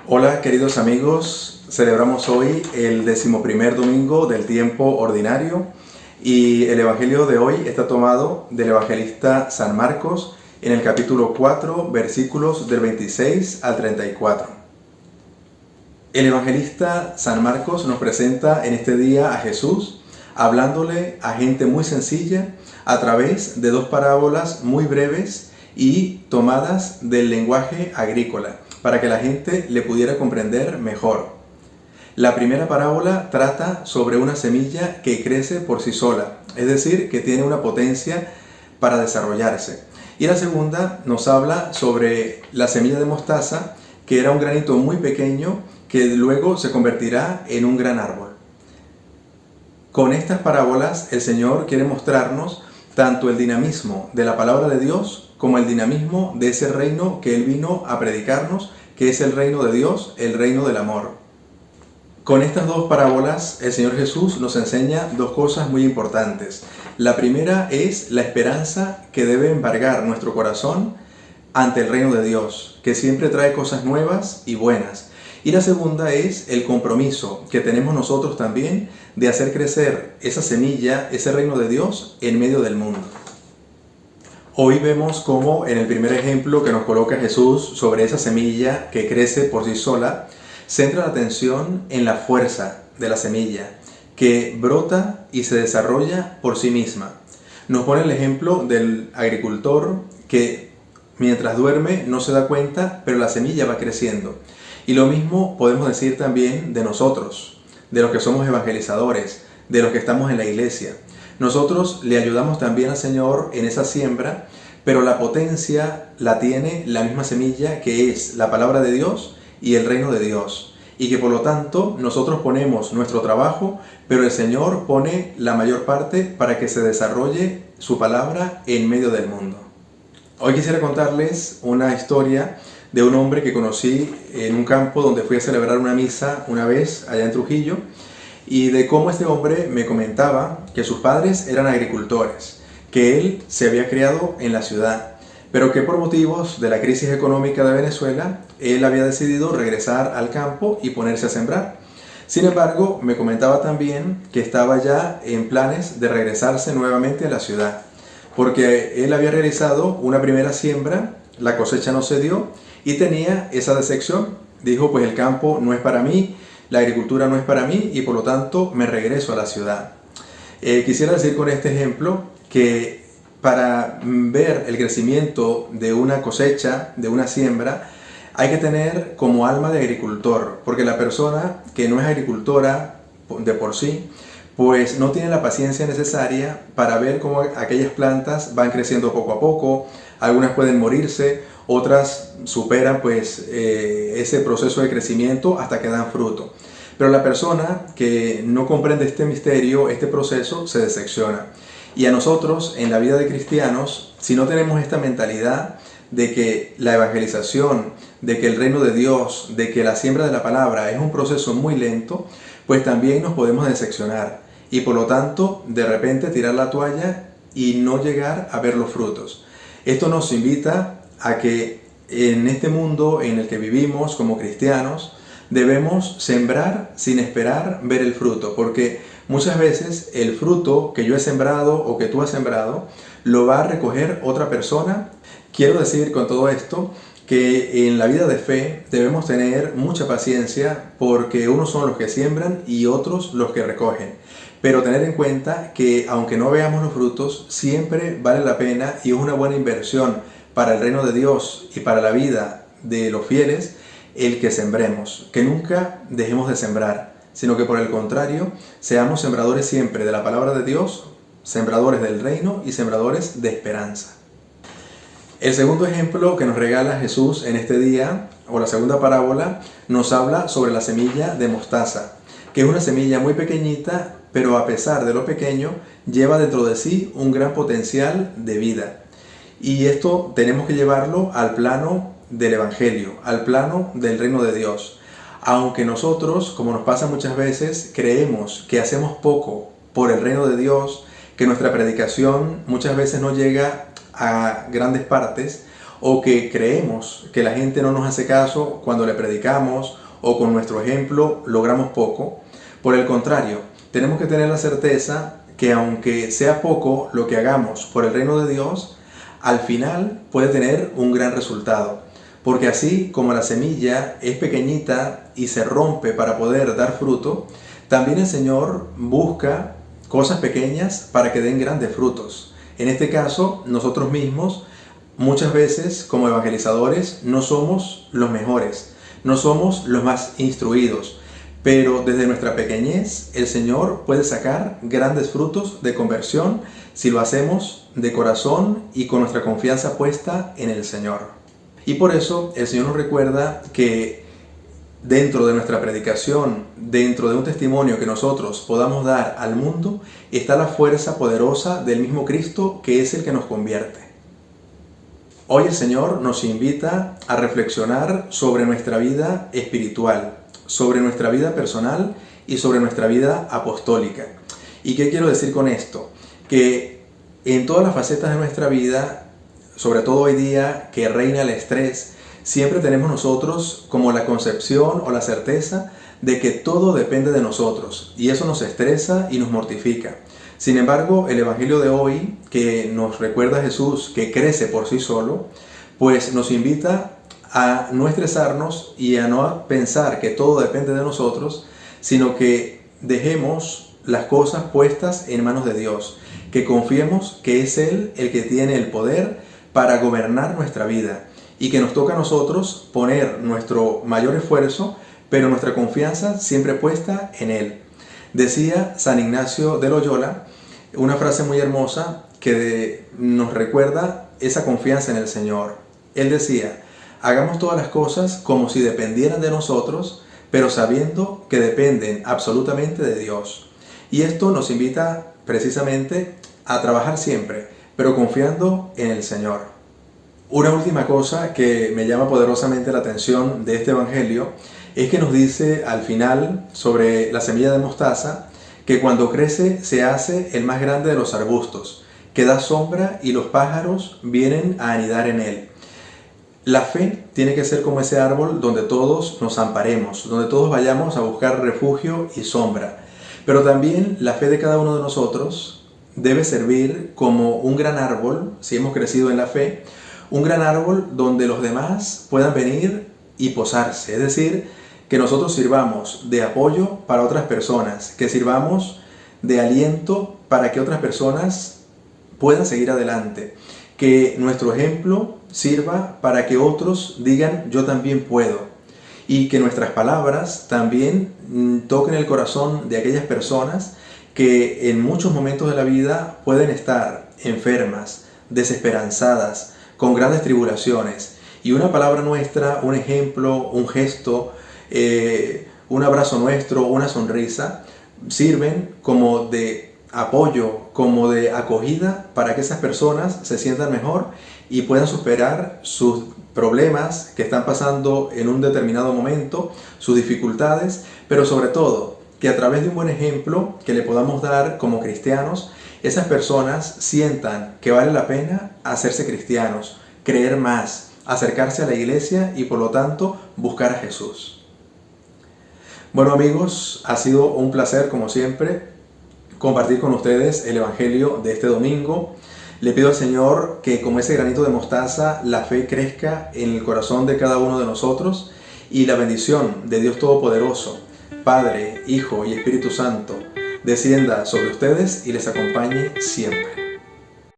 Hola queridos amigos, celebramos hoy el 11º domingo del tiempo ordinario y el Evangelio de hoy está tomado del evangelista San Marcos en el capítulo 4, versículos del 26 al 34. El evangelista San Marcos nos presenta en este día a Jesús hablándole a gente muy sencilla a través de dos parábolas muy breves y tomadas del lenguaje agrícola, para que la gente le pudiera comprender mejor. La primera parábola trata sobre una semilla que crece por sí sola, es decir, que tiene una potencia para desarrollarse. Y la segunda nos habla sobre la semilla de mostaza, que era un granito muy pequeño que luego se convertirá en un gran árbol. Con estas parábolas el Señor quiere mostrarnos tanto el dinamismo de la palabra de Dios como el dinamismo de ese reino que Él vino a predicarnos, que es el reino de Dios, el reino del amor. Con estas dos parábolas, el Señor Jesús nos enseña dos cosas muy importantes. La primera es la esperanza que debe embargar nuestro corazón ante el reino de Dios, que siempre trae cosas nuevas y buenas. Y la segunda es el compromiso que tenemos nosotros también de hacer crecer esa semilla, ese reino de Dios, en medio del mundo. Hoy vemos cómo en el primer ejemplo que nos coloca Jesús sobre esa semilla que crece por sí sola, centra la atención en la fuerza de la semilla, que brota y se desarrolla por sí misma. Nos pone el ejemplo del agricultor que mientras duerme no se da cuenta, pero la semilla va creciendo. Y lo mismo podemos decir también de nosotros, de los que somos evangelizadores, de los que estamos en la iglesia. Nosotros le ayudamos también al Señor en esa siembra, pero la potencia la tiene la misma semilla que es la palabra de Dios y el reino de Dios. Y que por lo tanto nosotros ponemos nuestro trabajo, pero el Señor pone la mayor parte para que se desarrolle su palabra en medio del mundo. Hoy quisiera contarles una historia de un hombre que conocí en un campo donde fui a celebrar una misa una vez allá en Trujillo, y de cómo este hombre me comentaba que sus padres eran agricultores, que él se había criado en la ciudad, pero que por motivos de la crisis económica de Venezuela, él había decidido regresar al campo y ponerse a sembrar. Sin embargo, me comentaba también que estaba ya en planes de regresarse nuevamente a la ciudad, porque él había realizado una primera siembra, la cosecha no se dio y tenía esa decepción. Dijo, pues el campo no es para mí, la agricultura no es para mí y por lo tanto me regreso a la ciudad. Quisiera decir con este ejemplo que para ver el crecimiento de una cosecha, de una siembra, hay que tener como alma de agricultor, porque la persona que no es agricultora de por sí, pues no tiene la paciencia necesaria para ver cómo aquellas plantas van creciendo poco a poco, algunas pueden morirse, otras superan pues ese proceso de crecimiento hasta que dan fruto. Pero la persona que no comprende este misterio, este proceso, se decepciona. Y a nosotros, en la vida de cristianos, si no tenemos esta mentalidad de que la evangelización, de que el reino de Dios, de que la siembra de la palabra es un proceso muy lento, pues también nos podemos decepcionar. Y por lo tanto, de repente tirar la toalla y no llegar a ver los frutos. Esto nos invita a que en este mundo en el que vivimos como cristianos debemos sembrar sin esperar ver el fruto, porque muchas veces el fruto que yo he sembrado o que tú has sembrado lo va a recoger otra persona. Quiero decir con todo esto que en la vida de fe debemos tener mucha paciencia, porque unos son los que siembran y otros los que recogen. Pero tener en cuenta que aunque no veamos los frutos, siempre vale la pena y es una buena inversión para el reino de Dios y para la vida de los fieles el que sembremos, que nunca dejemos de sembrar, sino que por el contrario seamos sembradores siempre de la palabra de Dios, sembradores del reino y sembradores de esperanza. El segundo ejemplo que nos regala Jesús en este día, o la segunda parábola, nos habla sobre la semilla de mostaza, que es una semilla muy pequeñita, pero a pesar de lo pequeño, lleva dentro de sí un gran potencial de vida. Y esto tenemos que llevarlo al plano del Evangelio, al plano del reino de Dios. Aunque nosotros, como nos pasa muchas veces, creemos que hacemos poco por el reino de Dios, que nuestra predicación muchas veces no llega a grandes partes, o que creemos que la gente no nos hace caso cuando le predicamos o con nuestro ejemplo logramos poco. Por el contrario, tenemos que tener la certeza que aunque sea poco lo que hagamos por el reino de Dios, al final puede tener un gran resultado. Porque así como la semilla es pequeñita y se rompe para poder dar fruto, también el Señor busca cosas pequeñas para que den grandes frutos. En este caso, nosotros mismos muchas veces como evangelizadores no somos los mejores, no somos los más instruidos, pero desde nuestra pequeñez el Señor puede sacar grandes frutos de conversión si lo hacemos de corazón y con nuestra confianza puesta en el Señor. Y por eso el Señor nos recuerda que dentro de nuestra predicación, dentro de un testimonio que nosotros podamos dar al mundo, está la fuerza poderosa del mismo Cristo, que es el que nos convierte. Hoy el Señor nos invita a reflexionar sobre nuestra vida espiritual, sobre nuestra vida personal y sobre nuestra vida apostólica. ¿Y qué quiero decir con esto? Que en todas las facetas de nuestra vida, sobre todo hoy día que reina el estrés, siempre tenemos nosotros como la concepción o la certeza de que todo depende de nosotros, y eso nos estresa y nos mortifica. Sin embargo, el Evangelio de hoy, que nos recuerda a Jesús que crece por sí solo, pues nos invita a no estresarnos y a no pensar que todo depende de nosotros, sino que dejemos las cosas puestas en manos de Dios, que confiemos que es Él el que tiene el poder para gobernar nuestra vida, y que nos toca a nosotros poner nuestro mayor esfuerzo, pero nuestra confianza siempre puesta en Él. Decía San Ignacio de Loyola una frase muy hermosa que nos recuerda esa confianza en el Señor. Él decía: hagamos todas las cosas como si dependieran de nosotros, pero sabiendo que dependen absolutamente de Dios. Y esto nos invita precisamente a trabajar siempre, pero confiando en el Señor. Una última cosa que me llama poderosamente la atención de este Evangelio es que nos dice al final sobre la semilla de mostaza que cuando crece se hace el más grande de los arbustos, que da sombra y los pájaros vienen a anidar en él. La fe tiene que ser como ese árbol donde todos nos amparemos, donde todos vayamos a buscar refugio y sombra. Pero también la fe de cada uno de nosotros debe servir como un gran árbol, si hemos crecido en la fe, un gran árbol donde los demás puedan venir y posarse. Es decir, que nosotros sirvamos de apoyo para otras personas, que sirvamos de aliento para que otras personas puedan seguir adelante, que nuestro ejemplo sirva para que otros digan yo también puedo, y que nuestras palabras también toquen el corazón de aquellas personas que en muchos momentos de la vida pueden estar enfermas, desesperanzadas, con grandes tribulaciones, y una palabra nuestra, un ejemplo, un gesto, un abrazo nuestro, una sonrisa, sirven como de apoyo, como de acogida para que esas personas se sientan mejor y puedan superar sus problemas que están pasando en un determinado momento, sus dificultades, pero sobre todo que a través de un buen ejemplo que le podamos dar como cristianos, esas personas sientan que vale la pena hacerse cristianos, creer más, acercarse a la iglesia y por lo tanto buscar a Jesús. Bueno amigos, ha sido un placer como siempre compartir con ustedes el Evangelio de este domingo. Le pido al Señor que como ese granito de mostaza la fe crezca en el corazón de cada uno de nosotros y la bendición de Dios Todopoderoso, Padre, Hijo y Espíritu Santo, descienda sobre ustedes y les acompañe siempre.